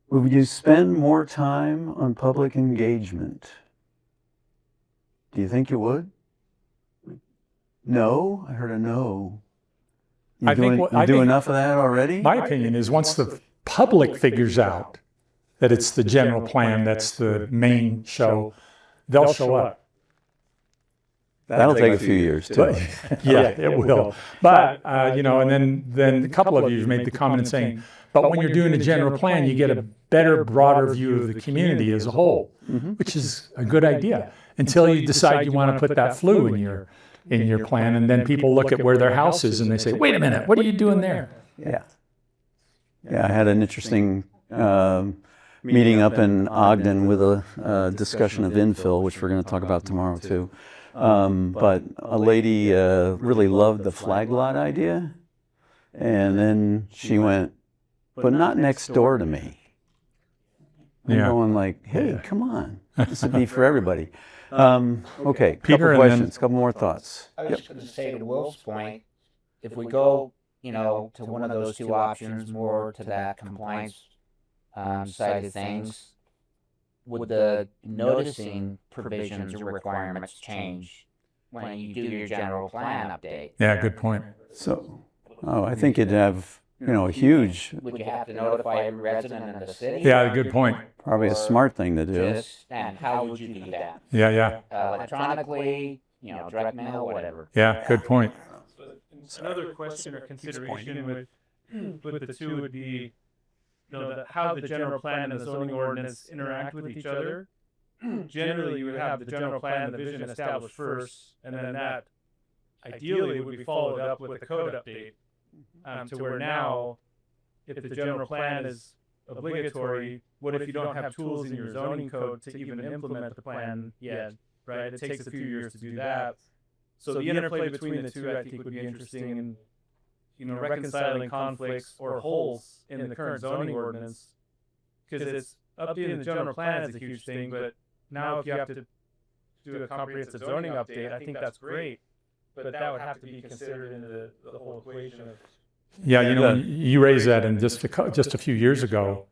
Would you spend more time on public engagement? Do you think you would? No? I heard a no. You do enough of that already? My opinion is once the public figures out that it's the general plan that's the main show, they'll show up. That'll take a few years too. Yeah, it will. But, you know, and then a couple of you made the comment saying, but when you're doing a general plan, you get a better, broader view of the community as a whole, which is a good idea, until you decide you want to put that flu in your plan, and then people look at where their house is and they say, wait a minute, what are you doing there? Yeah. Yeah, I had an interesting meeting up in Ogden with a discussion of infill, which we're going to talk about tomorrow too. But a lady really loved the flag lot idea, and then she went, but not next door to me. I'm going like, hey, come on, this would be for everybody. Okay, Peter, couple questions, couple more thoughts. I was just going to say to Wilf's point, if we go, you know, to one of those two options, more to that compliance side of things, would the noticing provisions or requirements change when you do your general plan update? Yeah, good point. So, I think it'd have, you know, a huge... Would you have to notify every resident in the city? Yeah, good point. Probably a smart thing to do. And how would you do that? Yeah. Electronically, you know, direct mail, whatever. Yeah, good point. Another question or consideration with the two would be, you know, how the general plan and the zoning ordinance interact with each other. Generally, you would have the general plan and the vision established first, and then that ideally would be followed up with a code update. To where now, if the general plan is obligatory, what if you don't have tools in your zoning code to even implement the plan yet, right? It takes a few years to do that. So the interplay between the two, I think, would be interesting in, you know, reconciling conflicts or holes in the current zoning ordinance, because it's updating the general plan is a huge thing, but now if you have to do a comprehensive zoning update, I think that's great, but that would have to be considered into the whole equation of... Yeah, you know, you raised that, and just a few years ago,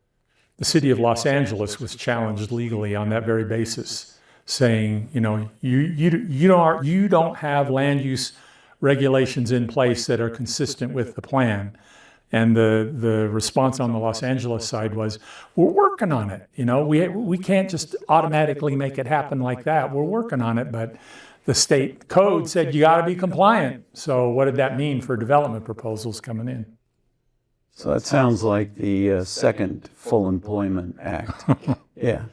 the city of Los Angeles was challenged legally on that very basis, saying, you know, you don't have land use regulations in place that are consistent with the plan. And the response on the Los Angeles side was, we're working on it. You know, we can't just automatically make it happen like that. We're working on it, but the state code said you got to be compliant. So what did that mean for development proposals coming in? So that sounds like the second Full Employment Act. Yeah.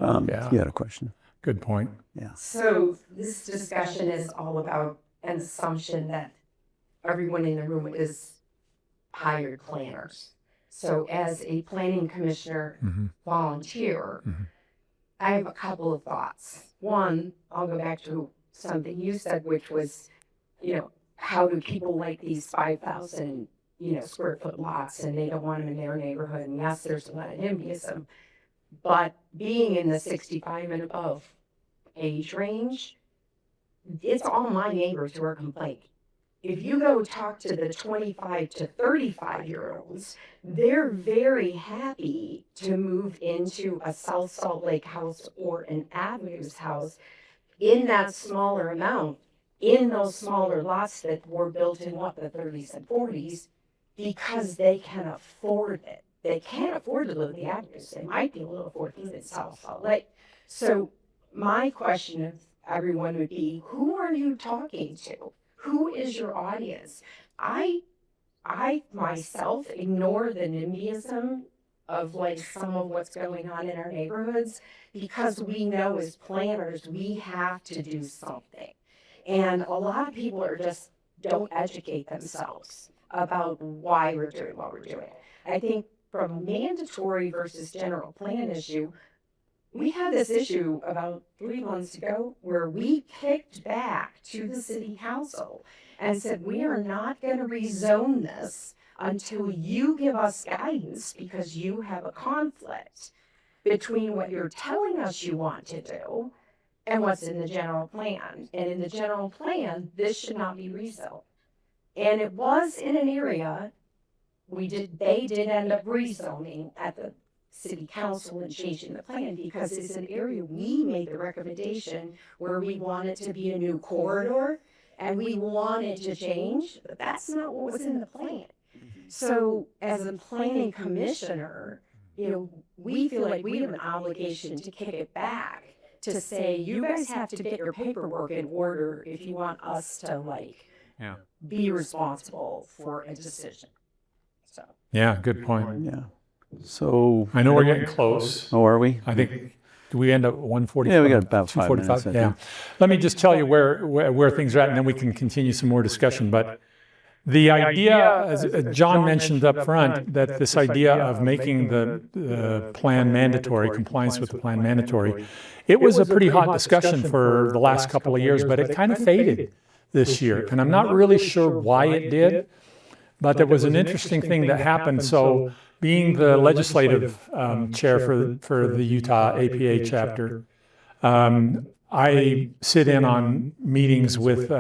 You had a question. Good point. Yeah. So this discussion is all about an assumption that everyone in the room is hired planners. So as a planning commissioner volunteer, I have a couple of thoughts. One, I'll go back to something you said, which was, you know, how do people like these 5,000, square foot lots, and they don't want them in their neighborhood? And yes, there's a lot of NIMBYism, But being in the 65 and above age range, it's all my neighbors who are complaining. If you go talk to the 25 to 35-year-olds, they're very happy to move into a South Salt Lake house or an Avenues house in that smaller amount, in those smaller lots that were built in the 30s and 40s, because they can afford it. They can't afford to live in the Avenues. They might be able to afford to live in South Salt Lake. So my question of everyone would be, who are you talking to? Who is your audience? I myself ignore the NIMBYism of like some of what's going on in our neighborhoods, because we know as planners we have to do something. And a lot of people are just don't educate themselves about why we're doing what we're doing. I think from mandatory versus general plan issue, we had this issue about 3 months ago where we kicked back to the city council and said, we are not going to rezone this until you give us guidance, because you have a conflict between what you're telling us you want to do and what's in the general plan. And in the general plan, this should not be rezoned. And it was in an area, they did end up rezoning at the city council and changing the plan, because it's an area we made the recommendation where we wanted to be a new corridor and we wanted to change, but that's not what was in the plan. So as a planning commissioner, we feel like we have an obligation to kick it back, to say, you guys have to get your paperwork in order if you want us to be responsible for a decision. So. Yeah, good point. Yeah. So I know we're getting close. Oh, are we? I think, do we end up at 1:45? Yeah, we got about 5 minutes. Yeah. Let me just tell you where things are at, and then we can continue some more discussion. But the idea, as John mentioned up front, that this idea of making the plan mandatory, compliance with the plan mandatory, it was a pretty hot discussion for the last couple of years, but it kind of faded this year. And I'm not really sure why it did, but there was an interesting thing that happened. So being the legislative chair for the Utah APA chapter, I sit in on meetings with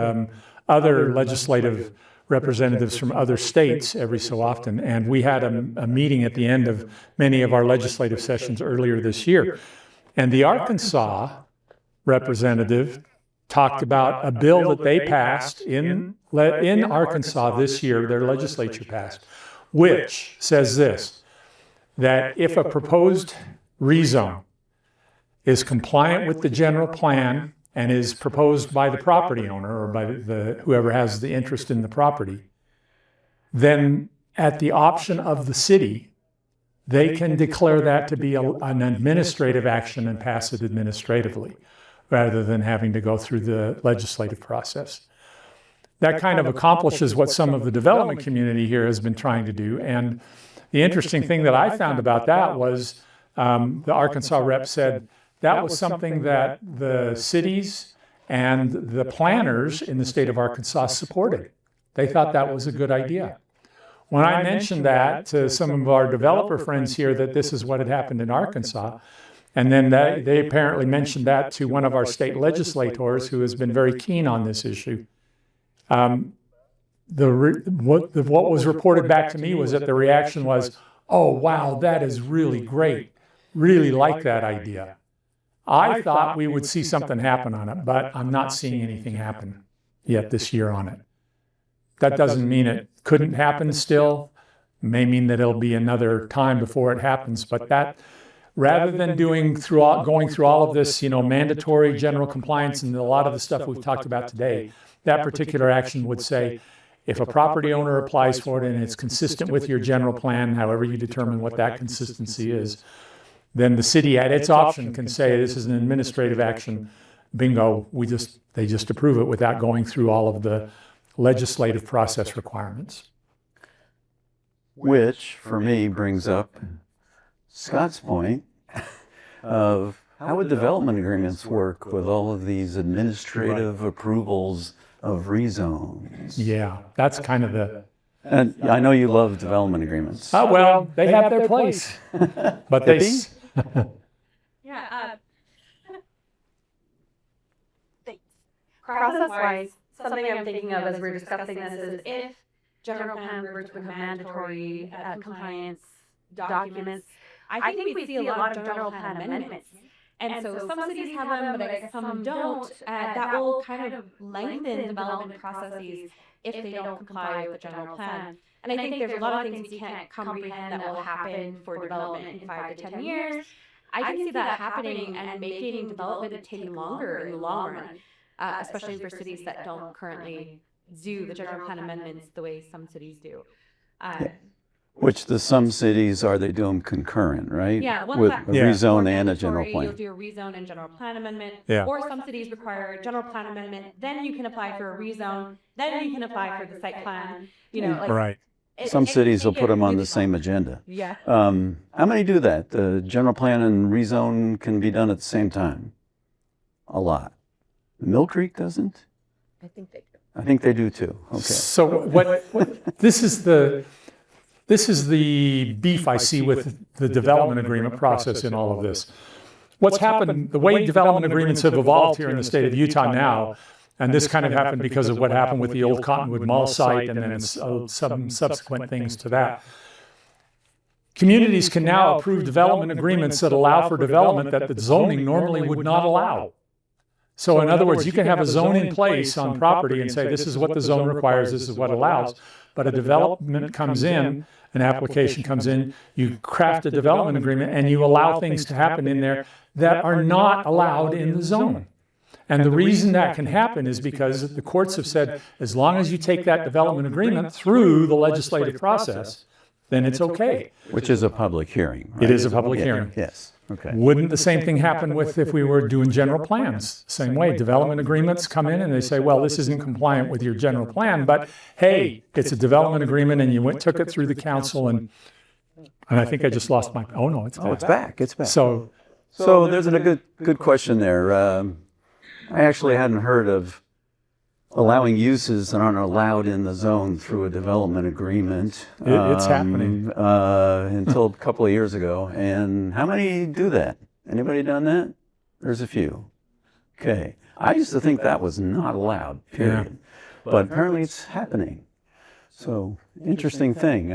other legislative representatives from other states every so often. And we had a meeting at the end of many of our legislative sessions earlier this year. And the Arkansas representative talked about a bill that they passed in Arkansas this year, their legislature passed, which says this, that if a proposed rezone is compliant with the general plan and is proposed by the property owner or by whoever has the interest in the property, then at the option of the city, they can declare that to be an administrative action and pass it administratively, rather than having to go through the legislative process. That kind of accomplishes what some of the development community here has been trying to do. And the interesting thing that I found about that was the Arkansas rep said that was something that the cities and the planners in the state of Arkansas supported. They thought that was a good idea. When I mentioned that to some of our developer friends here, that this is what had happened in Arkansas, and then they apparently mentioned that to one of our state legislators who has been very keen on this issue. What was reported back to me was that the reaction was, oh, wow, that is really great. Really like that idea. I thought we would see something happen on it, but I'm not seeing anything happen yet this year on it. That doesn't mean it couldn't happen still. It may mean that it'll be another time before it happens, but that, rather than going through all of this, mandatory general compliance and a lot of the stuff we've talked about today, that particular action would say, if a property owner applies for it and it's consistent with your general plan, however you determine what that consistency is, then the city at its option can say this is an administrative action, bingo, they just approve it without going through all of the legislative process requirements. Which, for me, brings up Scott's point of how would development agreements work with all of these administrative approvals of rezones? Yeah, that's kind of the... And I know you love development agreements. Well, they have their place. But Yeah. Process-wise, something I'm thinking of as we're discussing this is if general plan were to become mandatory compliance documents, I think we see a lot of general plan amendments. And so some cities have them, but I guess some don't. That will kind of lengthen development processes if they don't comply with the general plan. And I think there's a lot of things we can't comprehend that will happen for development in 5 to 10 years. I can see that happening and making development take longer in the long run, especially for cities that don't currently do the general plan amendments the way some cities do. Which some cities they do them concurrent, right? Yeah, with a rezone and a general plan. You'll do a rezone and general plan amendment, Yeah. or some cities require a general plan amendment, then you can apply for a rezone, then you can apply for the site plan. You know, like, right. Some cities will put them on the same agenda. Yeah. How many do that? The general plan and rezone can be done at the same time. A lot. Mill Creek doesn't? I think they do. I think they do too. Okay. So what this is the beef I see with the development agreement process in all of this. What's happened, the way development agreements have evolved here in the state of Utah now, and this kind of happened because of what happened with the old Cottonwood Mall site and then some subsequent things to that. Communities can now approve development agreements that allow for development that the zoning normally would not allow. So in other words, you can have a zone in place on property and say, this is what the zone requires, this is what allows. But a development comes in, an application comes in, you craft a development agreement and you allow things to happen in there that are not allowed in the zone. And the reason that can happen is because the courts have said, as long as you take that development agreement through the legislative process, then it's okay. Which is a public hearing, right? It is a public hearing. Yes. Okay. Wouldn't the same thing happen with if we were doing general plans? Same way, development agreements come in and they say, well, this isn't compliant with your general plan, but hey, it's a development agreement and you took it through the council and I think I just lost my, oh no, it's back. Oh, it's back, it's back. So there's a good question there. I actually hadn't heard of allowing uses that aren't allowed in the zone through a development agreement. It's happening. Until a couple of years ago. And how many do that? Anybody done that? There's a few. Okay. I used to think that was not allowed, period. Yeah. But apparently it's happening. So, interesting thing.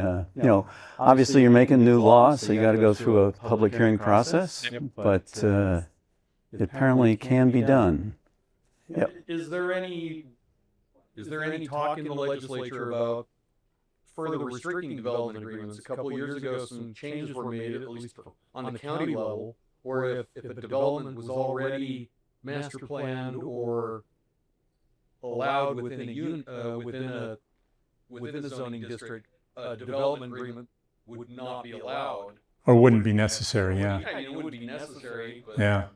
Obviously you're making new law, so you got to go through a public hearing process, but it apparently can be done. Yep. Is there any talk in the legislature about further restricting development agreements? A couple of years ago, some changes were made, at least on the county level, where if a development was already master planned or allowed within a zoning district, a development agreement would not be allowed. Or wouldn't be necessary, yeah. I mean, it would be necessary, but yeah.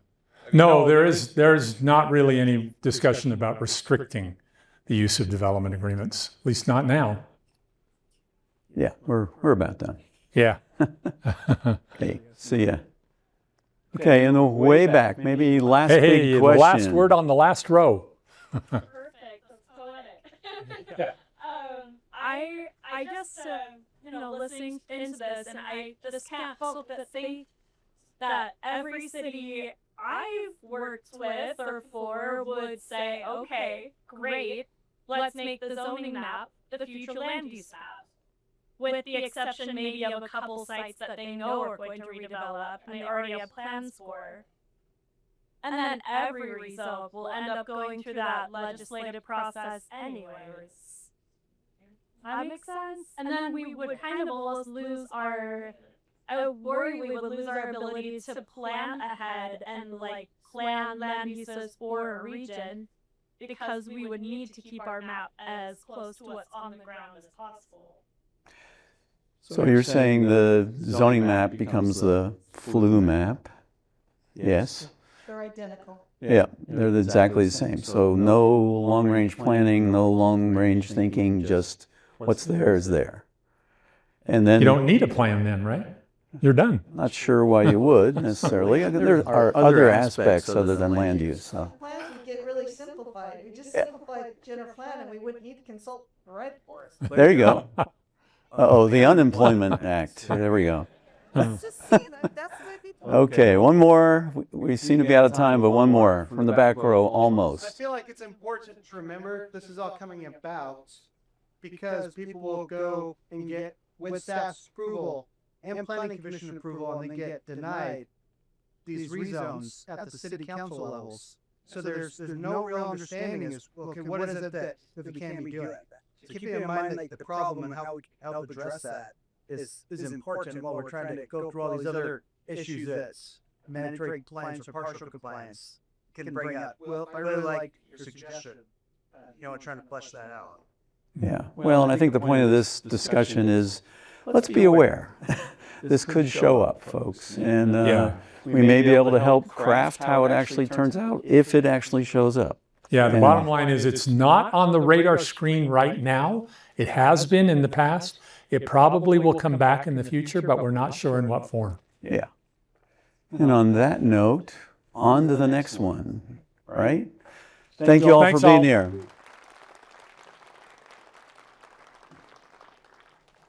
No, there's not really any discussion about restricting the use of development agreements, at least not now. Yeah, we're about done. Yeah. Okay, see ya. Okay, in the way back, maybe last big question. The last word on the last row. Perfect. That's poetic. I just listening into this, and I just can't help but think that every city I've worked with or for would say, okay, great, let's make the zoning map the future land use map, with the exception maybe of a couple sites that they know are going to redevelop and they already have plans for. And then every result will end up going through that legislative process anyways. That makes sense? And then we would kind of almost lose I worry we would lose our ability to plan ahead and plan land uses for a region, because we would need to keep our map as close to what's on the ground as possible. So you're saying the zoning map becomes the flu map? Yes. They're identical. Yeah, they're exactly the same. So no long-range planning, no long-range thinking, just what's there is there. And then you don't need a plan then, right? You're done. Not sure why you would necessarily. There are other aspects other than land use. So. Plans would get really simplified. We just simplified general plan and we wouldn't need to consult the right for us. There you go. Uh-oh, the Unemployment Act. There we go. Just saying, that's the way people Okay, one more. We seem to be out of time, but one more from the back row, I almost. feel like it's important to remember this is all coming about because people will go and get with staff's approval and planning commission approval and they get denied these rezones at the city council levels. So there's no real understanding is, okay, what is it that we can be doing? So keeping in mind like the problem and how we help address that is important while we're trying to go through all these other issues that mandatory compliance or partial compliance can bring up. Well, I really like your suggestion, trying to flesh that out. Yeah, well, and I think the point of this discussion is, let's be aware. This could show up, folks, and we may be able to help craft how it actually turns out, if it actually shows up. Yeah, the bottom line is it's not on the radar screen right now. It has been in the past. It probably will come back in the future, but we're not sure in what form. Yeah. And on that note, on to the next one, right? Thank you all for being here.